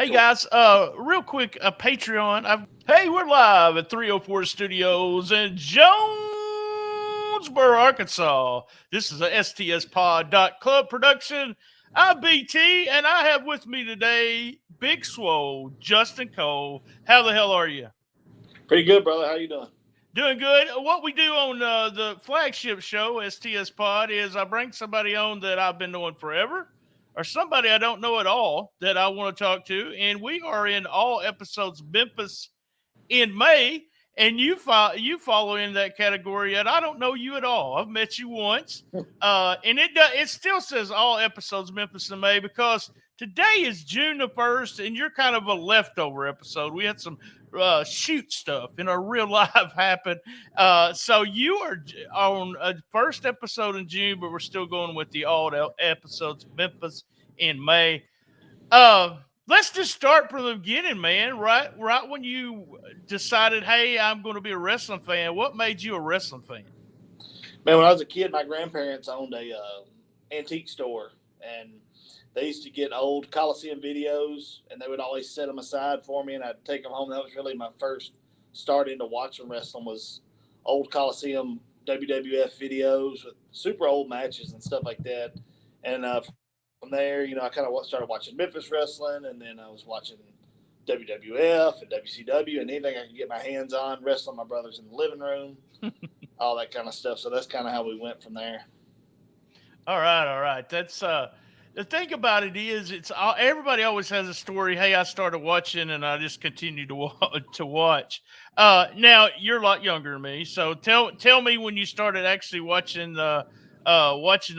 Hey Cool. guys, real quick, Patreon. Hey, we're live at 304 Studios in Jonesboro, Arkansas. This is a STSPOD.club production. I'm BT, and I have with me today Big Swole Justin Cole. How the hell are you? Pretty good, brother. How you doing? Doing good. What we do on the flagship show, STS Pod, is I bring somebody on that I've been knowing forever or somebody I don't know at all that I want to talk to. And we are in all episodes Memphis in May. And you follow in that category, and I don't know you at all. I've met you once, and it still says all episodes Memphis in May because today is June the 1st, and you're kind of a leftover episode. We had some shoot stuff in our real life happen. So you are on a first episode in June, but we're still going with the all episodes Memphis in May. Let's just start from the beginning, man. Right when you decided, hey, I'm going to be a wrestling fan. What made you a wrestling fan? Man, when I was a kid, my grandparents owned a antique store, and they used to get old Coliseum videos, and they would always set them aside for me, and I'd take them home. That was really my first start into watching wrestling was old Coliseum WWF videos with super old matches and stuff like that. And from there, I kind of started watching Memphis wrestling, and then I was watching WWF and WCW and anything I could get my hands on, wrestling my brothers in the living room, all that kind of stuff. So that's kind of how we went from there. All right. That's the thing about it is it's everybody always has a story. Hey, I started watching and I just continued to watch. Now you're a lot younger than me, so tell me when you started actually watching the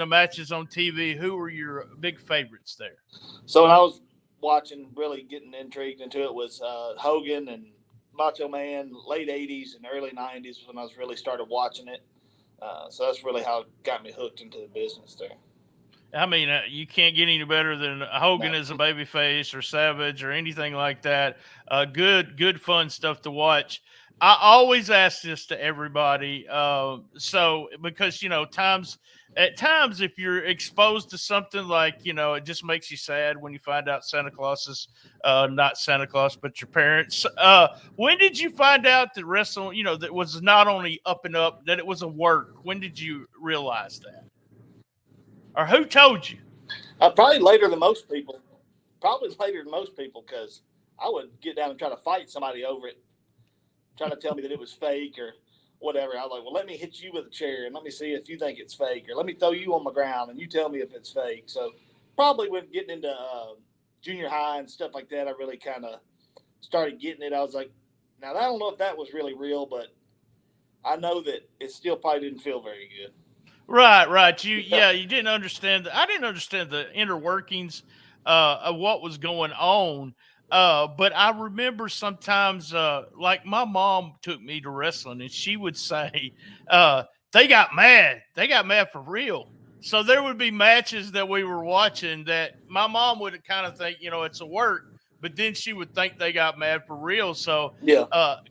matches on TV. Who were your big favorites there? So when I was watching, really getting intrigued into it was Hogan and Macho Man, late 80s and early 90s when I was really started watching it. So that's really how it got me hooked into the business there. I mean, you can't get any better than Hogan No. as a babyface or Savage or anything like that. Good, fun stuff to watch. I always ask this to everybody. So because at times if you're exposed to something like it just makes you sad when you find out Santa Claus is not Santa Claus but your parents. When did you find out that wrestling, that was not only up and up, that it was a work? When did you realize that? Or who told you? Probably later than most people. Probably later than most people because I would get down and try to fight somebody over it, trying to tell me that it was fake or whatever. I was like, well, let me hit you with a chair and let me see if you think it's fake, or let me throw you on the ground and you tell me if it's fake. So probably when getting into junior high and stuff like that, I really kind of started getting it. I was like, now I don't know if that was really real, but I know that it still probably didn't feel very good. Right. Yeah, You didn't understand. I didn't understand the inner workings of what was going on. But I remember sometimes, like my mom took me to wrestling, and she would say, uh, "They got mad. They got mad for real." So there would be matches that we were watching that my mom would kind of think, it's a work, but then she would think they got mad for real. So yeah,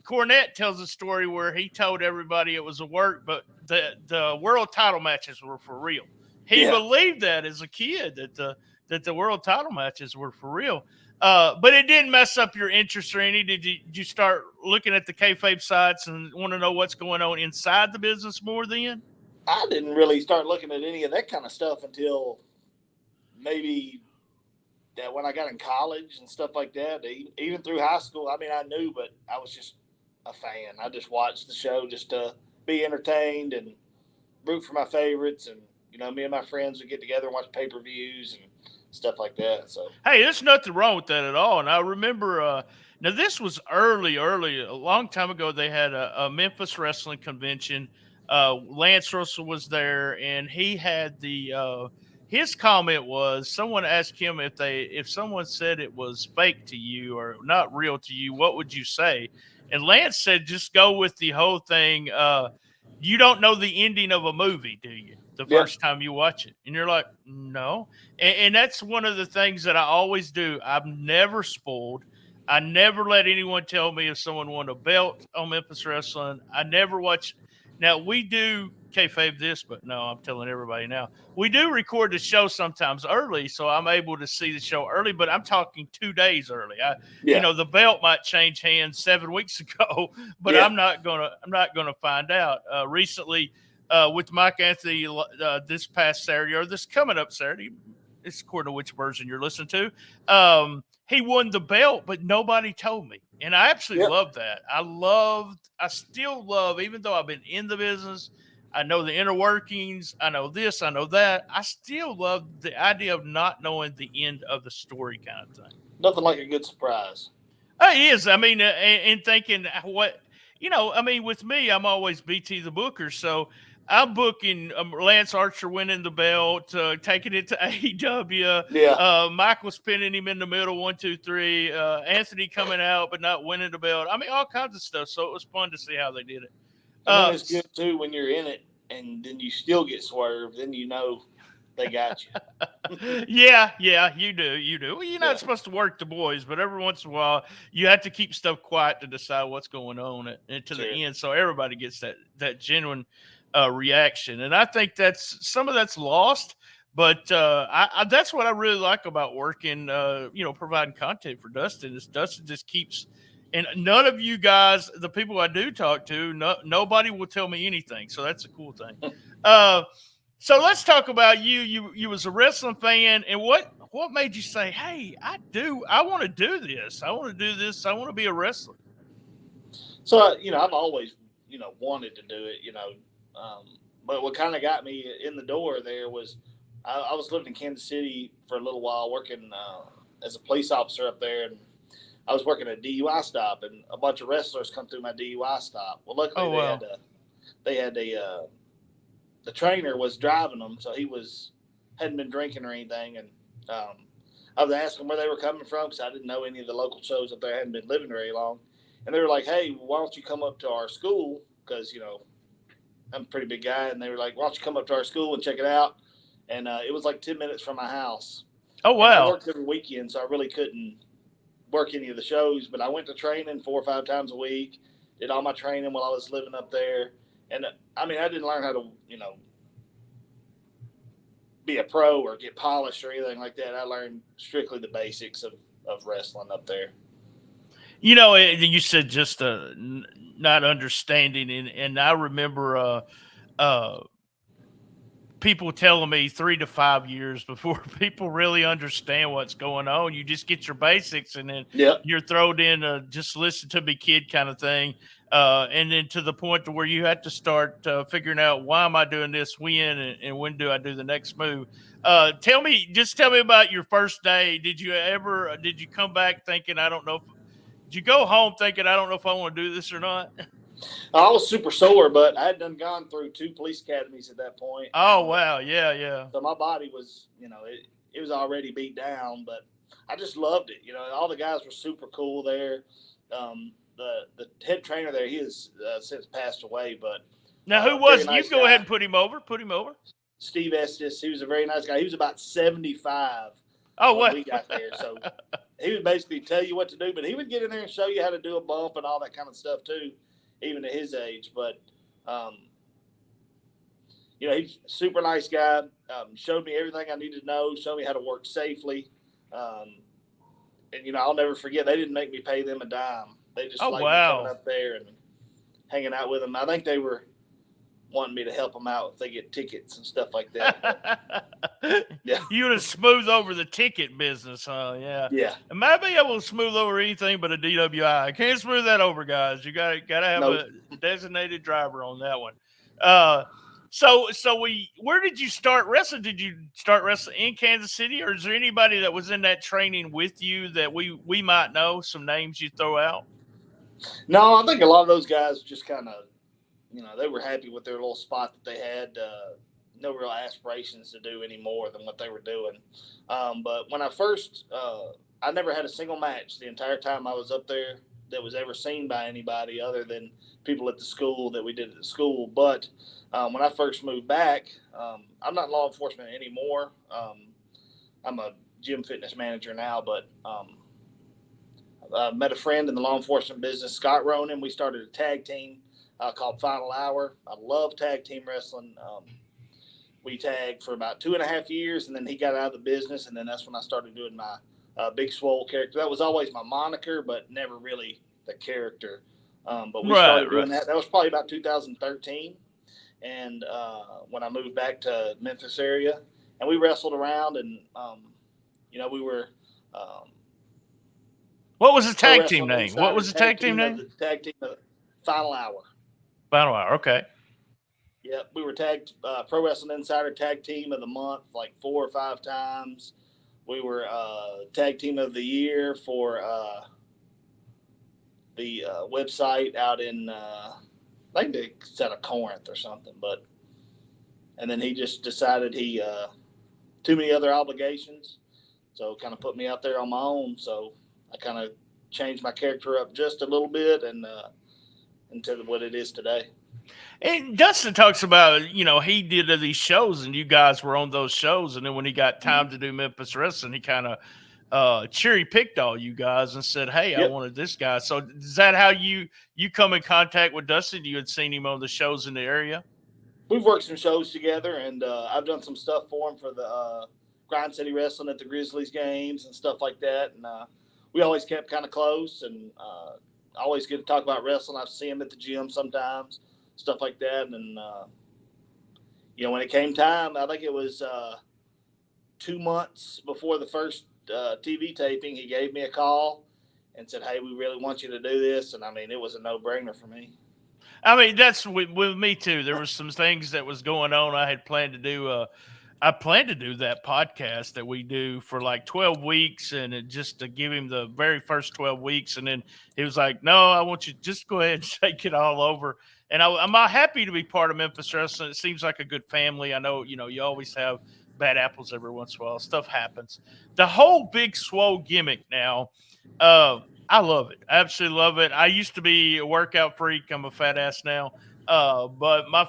Cornette tells a story where he told everybody it was a work, but the world title matches were for real. He yeah. believed that as a kid that the world title matches were for real. But it didn't mess up your interest or any. Did you start looking at the kayfabe sites and want to know what's going on inside the business more then? I didn't really start looking at any of that kind of stuff until maybe that when I got in college and stuff like that. Even through high school, I mean, I knew, but I was just a fan. I just watched the show just to be entertained and root for my favorites. And me and my friends would get together and watch pay-per-views and stuff like that. So Hey, there's nothing wrong with that at all. And I remember, now this was early, a long time ago. They had a Memphis Wrestling convention. Lance Russell was there, and he had his comment was someone asked him if someone said it was fake to you or not real to you, what would you say? And Lance said, just go with the whole thing. You don't know the ending of a movie, do you? The yeah, first time you watch it, and you're like, no. And that's one of the things that I always do. I'm never spoiled. I never let anyone tell me if someone won a belt on Memphis Wrestling. I never watch. Now we do. kayfabe this, but no, I'm telling everybody now. We do record the show sometimes early, so I'm able to see the show early, but I'm talking 2 days early. Yeah. The belt might change hands 7 weeks ago, but Yeah. I'm not gonna find out. Recently, with Mike Anthony, this past Saturday or this coming up Saturday, it's according to which version you're listening to. He won the belt, but nobody told me. And I absolutely Yep. love that. I still love, even though I've been in the business, I know the inner workings, I know this, I know that. I still love the idea of not knowing the end of the story kind of thing. Nothing like a good surprise. It is. I mean, and thinking with me, I'm always BT the booker. So I'm booking Lance Archer winning the belt, taking it to AEW. Yeah. Mike was pinning him in the middle, 1, 2, 3. Anthony coming out but not winning the belt. I mean, all kinds of stuff. So it was fun to see how they did it. And then it's good too when you're in it and then you still get swerved. Then you know they got you. Yeah, you do. Well, you're not supposed to work the boys, but every once in a while you have to keep stuff quiet to decide what's going on to the end, so everybody gets that genuine reaction. And I think some of that's lost, but that's what I really like about working, providing content for Dustin. Is Dustin just keeps, and none of you guys, the people I do talk to, nobody will tell me anything, so that's a cool thing. So let's talk about you. You was a wrestling fan, and what made you say, "Hey, I want to do this. I want to do this. I want to be a wrestler." So I've always wanted to do it. But what kind of got me in the door there was I was living in Kansas City for a little while, working as a police officer up there, and I was working at a DUI stop, and a bunch of wrestlers come through my DUI stop. Well, luckily they had the trainer was driving them, so he hadn't been drinking or anything, and I was asking where they were coming from because I didn't know any of the local shows up there. I hadn't been living very long, and they were like, "Hey, why don't you come up to our school?" Because I'm a pretty big guy, and they were like, "Why don't you come up to our school and check it out?" And it was like 10 minutes from my house. Oh wow! And I worked every weekend, so I really couldn't work any of the shows. But I went to training 4 or 5 times a week. Did all my training while I was living up there. And I mean, I didn't learn how to, be a pro or get polished or anything like that. I learned strictly the basics of wrestling up there. You said just not understanding, and I remember people telling me 3 to 5 years before people really understand what's going on. You just get your basics, and then you're thrown in just listen to me, kid, kind of thing. And then to the point to where you have to start figuring out, why am I doing this, when, and when do I do the next move? Tell me about your first day. Did you come back thinking, did you go home thinking, I don't know if I want to do this or not? I was super sore, but I had gone through 2 police academies at that point. Oh, wow. Yeah. So my body was, it was already beat down, but I just loved it. All the guys were super cool there. The head trainer there, he has since passed away, but now who was nice you go ahead and put him over? Steve Estes. He was a very nice guy. He was about 75 when we got there. So he would basically tell you what to do, but he would get in there and show you how to do a bump and all that kind of stuff too, even at his age. But he's a super nice guy. Showed me everything I needed to know, showed me how to work safely. And I'll never forget, they didn't make me pay them a dime. They just liked me coming up there and hanging out with them. I think they were wanting me to help them out if they get tickets and stuff like that. Yeah. You would have smoothed over the ticket business, huh? Yeah. Yeah. And maybe I will smooth over anything but a DWI. I can't smooth that over, guys. You gotta have a designated driver on that one. So where did you start wrestling? Did you start wrestling in Kansas City, or is there anybody that was in that training with you that we might know? Some names you throw out? No, I think a lot of those guys just kind of, they were happy with their little spot that they had. No real aspirations to do any more than what they were doing. But when I first, I never had a single match the entire time I was up there that was ever seen by anybody other than people at the school that we did at the school. But when I first moved back, I'm not in law enforcement anymore. I'm a gym fitness manager now, but I met a friend in the law enforcement business, Scott Ronan. We started a tag team. called Final Hour. I love tag team wrestling. We tagged for about 2.5 years, and then he got out of the business, and then that's when I started doing my Big Swole character. That was always my moniker, but never really the character. But we started doing that. That was probably about 2013, and when I moved back to Memphis area, and we wrestled around, and we were. What was the tag team name? What was the tag team name? The tag team of Final Hour. Final Hour. Okay. Yep, we were tagged Pro Wrestling Insider Tag Team of the Month like 4 or 5 times. We were Tag Team of the Year for the website out in, I think it's out of Corinth or something. And then he just decided too many other obligations, so kind of put me out there on my own. So I kind of changed my character up just a little bit and into what it is today. And Dustin talks about, he did these shows and you guys were on those shows. And then when he got time to do Memphis Wrestling, he kind of cherry picked all you guys and said, hey, I wanted this guy. So is that how you come in contact with Dustin? You had seen him on the shows in the area? We've worked some shows together, and I've done some stuff for him for the Grind City Wrestling at the Grizzlies games and stuff like that. And we always kept kind of close and always get to talk about wrestling. I see him at the gym sometimes. Stuff like that. And, when it came time, I think it was 2 months before the first TV taping, he gave me a call and said, hey, we really want you to do this. And, it was a no-brainer for me. That's with me, too. There was some things that was going on. I had planned to do I planned to do that podcast that we do for like 12 weeks and just to give him the very first 12 weeks. And then he was like, no, I want you to just go ahead and take it all over. And I'm happy to be part of Memphis Wrestling. It seems like a good family. I know, you always have bad apples every once in a while. Stuff happens. The whole Big Swole gimmick now, I love it. I absolutely love it. I used to be a workout freak. I'm a fat ass now. But my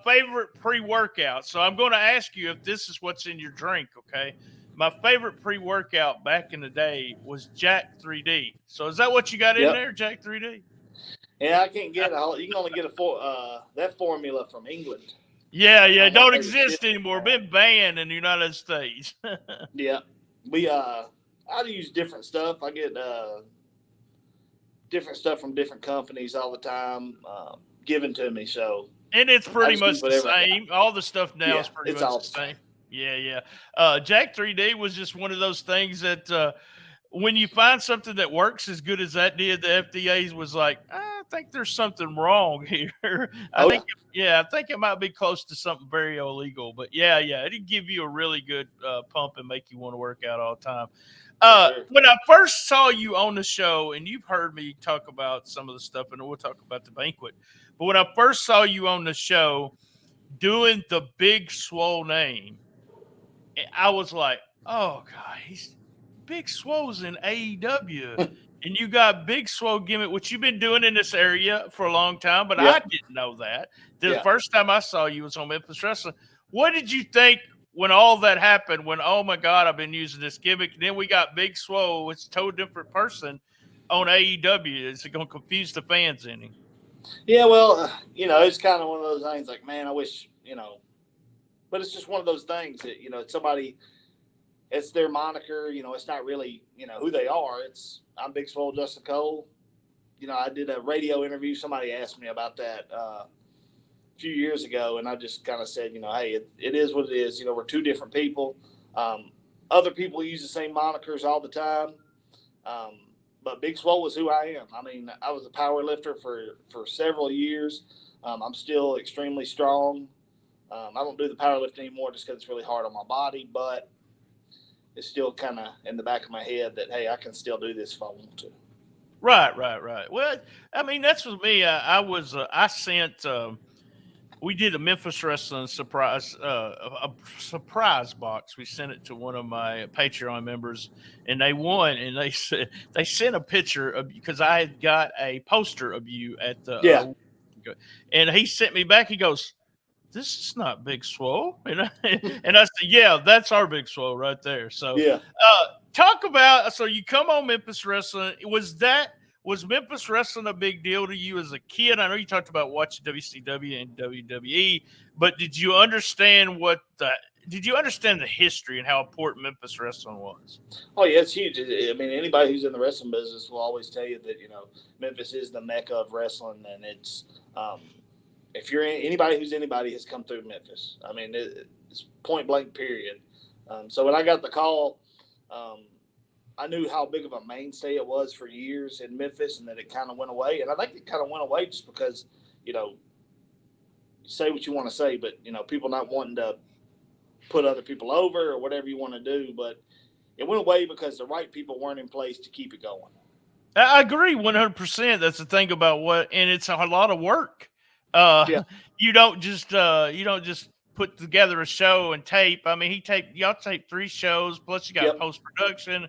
favorite pre-workout. So I'm going to ask you if this is what's in your drink. Okay. My favorite pre-workout back in the day was Jack 3D. So is that what you got in there, Jack 3D? Yeah, I can't get you can only get that formula from England. Yeah, don't exist anymore. Been banned in the United States. Yeah, I use different stuff. I get different stuff from different companies all the time, given to me. So, and it's pretty much the same. All the stuff now is pretty much the same. Yeah. Jack 3D was just one of those things that when you find something that works as good as that did, the FDA was like, I think there's something wrong here. I think it might be close to something very illegal. But yeah, it'd give you a really good pump and make you want to work out all the time. When I first saw you on the show, and you've heard me talk about some of the stuff, and we'll talk about the banquet, but when I first saw you on the show doing the Big Swole name, I was like, oh, God, Big Swole's in AEW, and you got Big Swole gimmick, which you've been doing in this area for a long time, but I didn't know that. The first time I saw you was on Memphis Wrestling. What did you think when all that happened, when, oh, my God, I've been using this gimmick, and then we got Big Swole, it's a totally different person on AEW. Is it going to confuse the fans any? Yeah, well, it's kind of one of those things like, man, I wish, but it's just one of those things that, somebody, it's their moniker, it's not really, who they are. I'm Big Swole Justin Cole. I did a radio interview. Somebody asked me about that a few years ago, and I just kind of said, hey, it is what it is. We're two different people. Other people use the same monikers all the time. But Big Swole was who I am. I was a power lifter for several years. I'm still extremely strong. I don't do the power lifting anymore just because it's really hard on my body, but it's still kind of in the back of my head that, hey, I can still do this if I want to. Right. Well, that's with me. I sent, we did a Memphis Wrestling surprise, a surprise box. We sent it to one of my Patreon members, and they won. And they sent a picture of, because I had got a poster of you at the and he sent me back. He goes, "This is not Big Swole," and I said, "Yeah, that's our Big Swole right there." So talk about. So you come on Memphis Wrestling. Was Was Memphis wrestling a big deal to you as a kid? I know you talked about watching WCW and WWE, but did you understand the history and how important Memphis wrestling was? Oh yeah, it's huge. I mean, anybody who's in the wrestling business will always tell you that Memphis is the mecca of wrestling, and it's if you're anybody who's anybody has come through Memphis. I mean, it's point blank period. So when I got the call, I knew how big of a mainstay it was for years in Memphis, and that it kind of went away. And I think it kind of went away just because you say what you want to say, but people not wanting to put other people over or whatever you want to do, but it went away because the right people weren't in place to keep it going. I agree 100%. That's the thing about and it's a lot of work. Yeah. You don't just put together a show and tape. I mean, y'all tape 3 shows plus you got Yep. post production.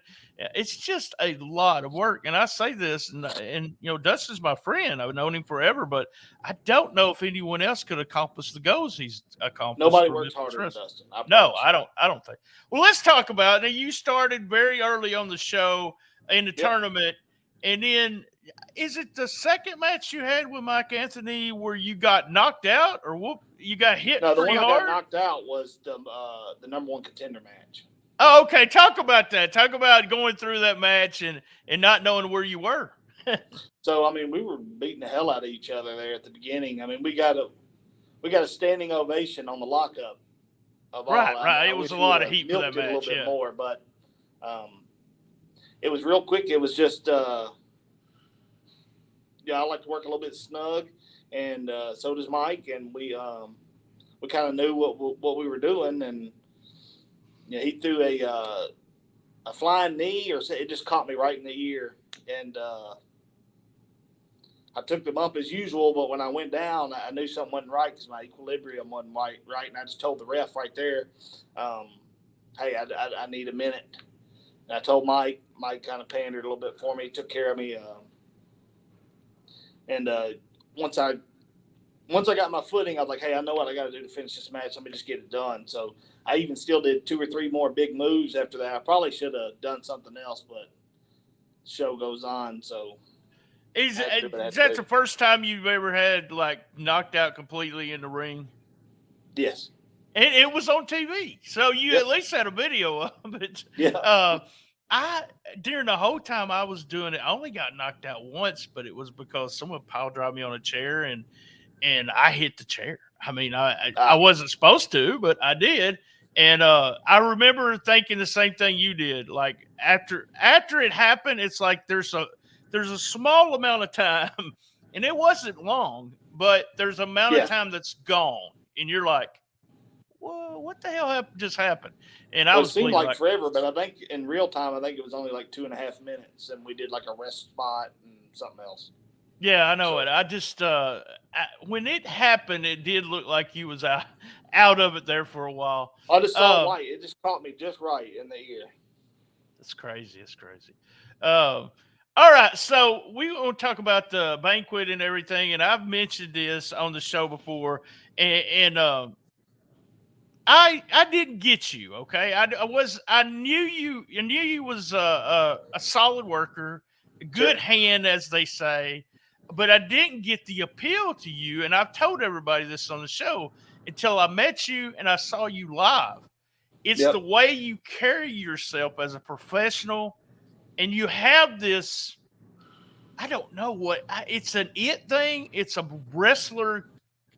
It's just a lot of work. And I say this, and Dustin's my friend. I've known him forever, but I don't know if anyone else could accomplish the goals he's accomplished. Nobody works harder than Dustin. No, I don't think. Well, let's talk about it. Now, you started very early on the show in the tournament, and then is it the second match you had with Mike Anthony where you got knocked out, or you got hit No, the pretty one hard? I got knocked out was the number 1 contender match. Oh, okay. Talk about that. Talk about going through that match and not knowing where you were. So, I mean, we were beating the hell out of each other there at the beginning. I mean, we got a standing ovation on the lockup. Right. It was a lot of heat for that match. A little bit more, but it was real quick. It was just, I like to work a little bit snug, and so does Mike, and we kind of knew what we were doing, and he threw a flying knee, or it just caught me right in the ear, and I took the bump as usual, but when I went down, I knew something wasn't right because my equilibrium wasn't right, and I just told the ref right there, hey, I need a minute. And I told Mike. Mike kind of pandered a little bit for me. He took care of me, and once I got my footing, I was like, hey, I know what I got to do to finish this match. Let me just get it done. So I even still did 2 or 3 more big moves after that. I probably should have done something else, but the show goes on. So is that the first time you've ever had knocked out completely in the ring? Yes. And it was on TV, so you at least had a video of it. Yeah. During the whole time I was doing it, I only got knocked out once, but it was because someone pile drive me on a chair and I hit the chair. I mean, I wasn't supposed to, but I did. And I remember thinking the same thing you did. Like after it happened, it's like there's a small amount of time, and it wasn't long, but there's an amount of time that's gone, and you're like, whoa, what the hell just happened? And it seemed like forever, but I think in real time, I think it was only like 2.5 minutes, and we did like a rest spot and something else. Yeah, I know it. I just when it happened, it did look like you was out of it there for a while. I just saw white. It just caught me just right in the ear. That's crazy. It's crazy. All right, so we want to talk about the banquet and everything, and I've mentioned this on the show before, and I didn't get you. Okay, I knew you was a solid worker, a good hand, as they say, but I didn't get the appeal to you. And I've told everybody this on the show until I met you and I saw you live. It's the way you carry yourself as a professional, and you have this. I don't know what it's an it thing. It's a wrestler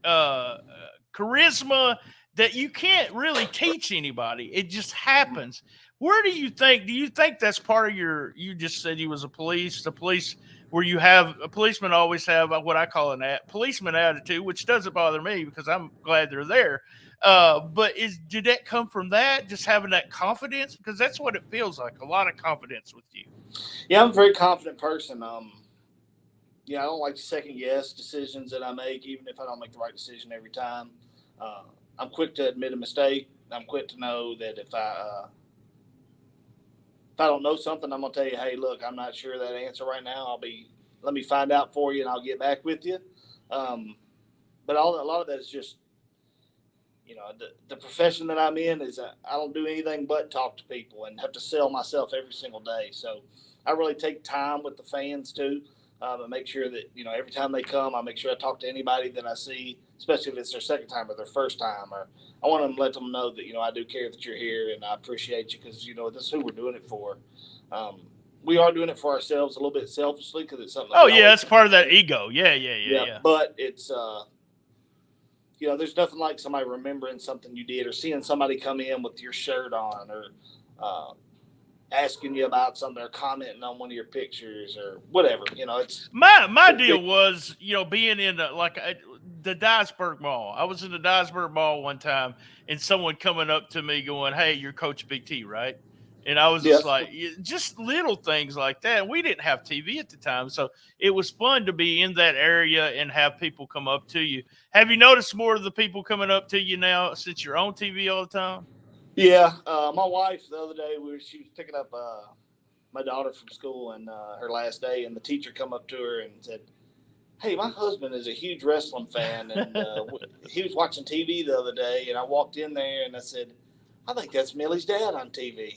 charisma that you can't really teach anybody. It just happens. Where do you think that's part of you just said you was the police where you have a policeman always have what I call policeman attitude, which doesn't bother me because I'm glad they're there. But did that come from that, just having that confidence? Because that's what it feels like, a lot of confidence with you. Yeah, I'm a very confident person. I don't like to second guess decisions that I make, even if I don't make the right decision every time. I'm quick to admit a mistake. I'm quick to know that if I don't know something, I'm gonna tell you, hey, look, I'm not sure that answer right now. Let me find out for you, and I'll get back with you. But a lot of that is just, the profession that I'm in is I don't do anything but talk to people and have to sell myself every single day. So I really take time with the fans too. And make sure that, every time they come, I make sure I talk to anybody that I see, especially if it's their second time or their first time. Or I want them to let them know that, I do care that you're here and I appreciate you because, this is who we're doing it for. We are doing it for ourselves a little bit selfishly because it's something that we always that's part of that ego. Yeah, but it's, there's nothing like somebody remembering something you did or seeing somebody come in with your shirt on or asking you about something or commenting on one of your pictures or whatever. It's my deal was, being in the Dyersburg Mall. I was in the Dyersburg Mall one time and someone coming up to me going, "Hey, you're Coach Big T, right?" And I was just like, just little things like that. We didn't have TV at the time, so it was fun to be in that area and have people come up to you. Have you noticed more of the people coming up to you now since you're on TV all the time? Yeah, my wife the other day she was picking up my daughter from school and her last day, and the teacher come up to her and said, "Hey, my husband is a huge wrestling fan, and he was watching TV the other day, and I walked in there and I said, I think that's Millie's dad on TV."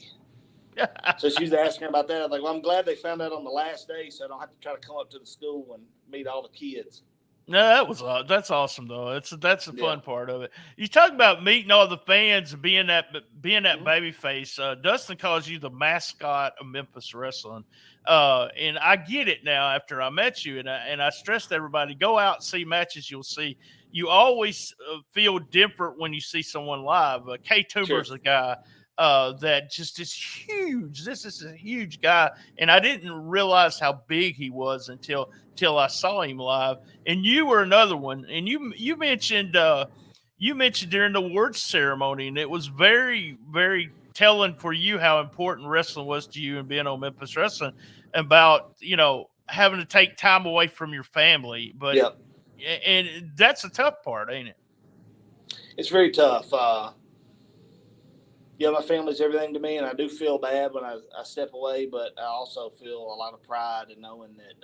So she was asking about that. I was like, "Well, I'm glad they found out on the last day, so I don't have to try to come up to the school and meet all the kids." No, that's awesome though. That's the fun part of it. You talk about meeting all the fans and being that baby face. Dustin calls you the mascot of Memphis wrestling, and I get it now after I met you. And I stressed to everybody, go out and see matches. You'll see you always feel different when you see someone live. K Toomer's a guy that just is huge. This is a huge guy, and I didn't realize how big he was until I saw him live. And you were another one, and you mentioned during the awards ceremony, and it was very, very telling for you how important wrestling was to you and being on Memphis Wrestling about having to take time away from your family, but and that's a tough part, ain't it? It's very tough. My family's everything to me, and I do feel bad when I step away, but I also feel a lot of pride in knowing that,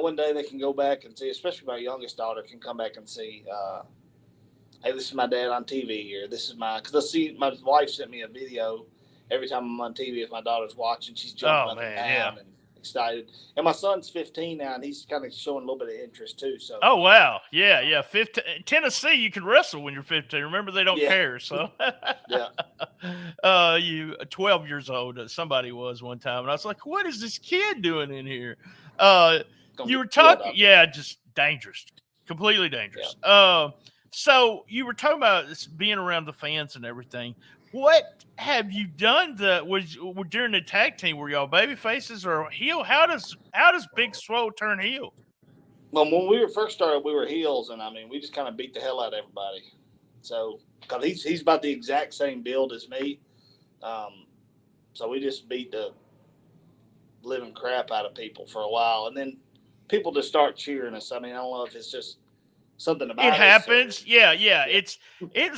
one day they can go back and see, especially my youngest daughter can come back and see, hey, this is my dad on TV, or this is because I see my wife sent me a video every time I'm on TV if my daughter's watching. She's jumping up and down and excited. And my son's 15 now, and he's kind of showing a little bit of interest too. So. Oh wow, yeah. 15, Tennessee, you can wrestle when you're 15. Remember, they don't care. So. You 12 years old. Somebody was one time, and I was like, "What is this kid doing in here?" You were talking, just dangerous, completely dangerous. So you were talking about this being around the fans and everything. What have you done was during the tag team? Were y'all baby faces or heel? How does Big Swole turn heel? Well, when we were first started, we were heels, and I mean, we just kind of beat the hell out of everybody. So, because he's about the exact same build as me, so we just beat the living crap out of people for a while, and then people just start cheering us. I mean, I don't know if it's just something about it happens. Yeah. It's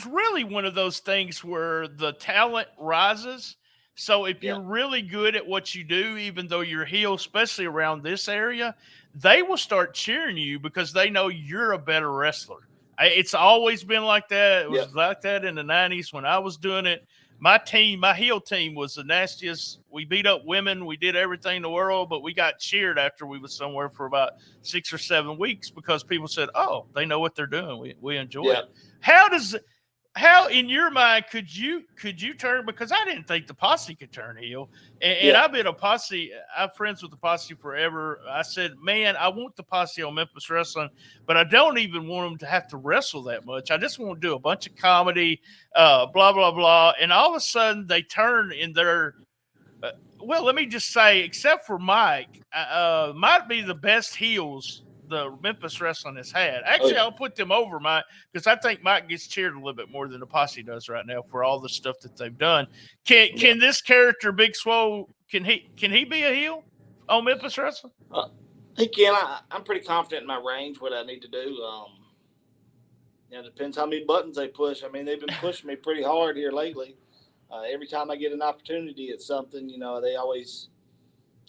really one of those things where the talent rises. So if you're really good at what you do, even though you're heel, especially around this area, they will start cheering you because they know you're a better wrestler. It's always been like that. It was like that in the 90s when I was doing it. My heel team was the nastiest. We beat up women. We did everything in the world, but we got cheered after we was somewhere for about 6 or 7 weeks because people said, "Oh, they know what they're doing. We enjoy it." How in your mind could you turn? Because I didn't think the posse could turn heel, and I've been I'm friends with the posse forever. I said, man, I want the posse on Memphis Wrestling, but I don't even want them to have to wrestle that much. I just want to do a bunch of comedy, blah blah blah, and all of a sudden they turn in their. Well, let me just say, except for Mike, might be the best heels the Memphis Wrestling has had. Actually, I'll put them over Mike because I think Mike gets cheered a little bit more than the posse does right now for all the stuff that they've done. Can this character Big Swole can he be a heel on Memphis Wrestling? He can. I'm pretty confident in my range. What I need to do. It depends how many buttons they push. I mean, they've been pushing me pretty hard here lately. Every time I get an opportunity at something, they always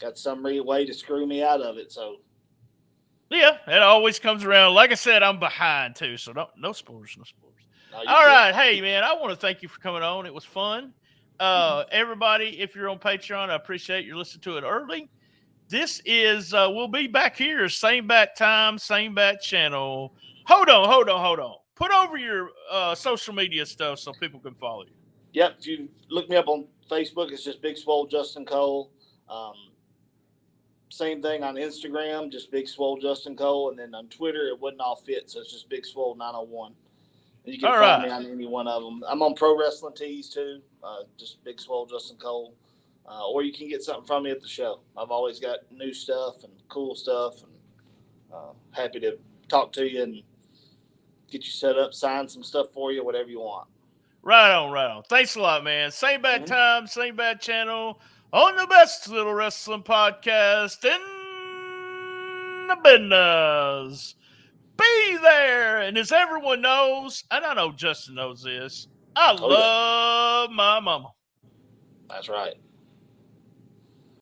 got some way to screw me out of it. So. Yeah, it always comes around. Like I said, I'm behind too, so no spoilers, no spoilers. All right, hey man, I want to thank you for coming on. It was fun. Everybody, if you're on Patreon, I appreciate you listening to it early. This is, we'll be back here, same bat time, same bat channel. Hold on. Put over your social media stuff so people can follow you. Yep. If you look me up on Facebook, it's just Big Swole Justin Cole. Same thing on Instagram, just Big Swole Justin Cole. And then on Twitter, it wouldn't all fit. So it's just Big Swole 901. And you can find me on any one of them. I'm on Pro Wrestling Tees too, just Big Swole Justin Cole. Or you can get something from me at the show. I've always got new stuff and cool stuff, and happy to talk to you and get you set up, sign some stuff for you, whatever you want. Right on. Thanks a lot, man. Same bad time, same bad channel, on the best little wrestling podcast in the business. Be there. And as everyone knows, and I know Justin knows this, I love my mama. That's right.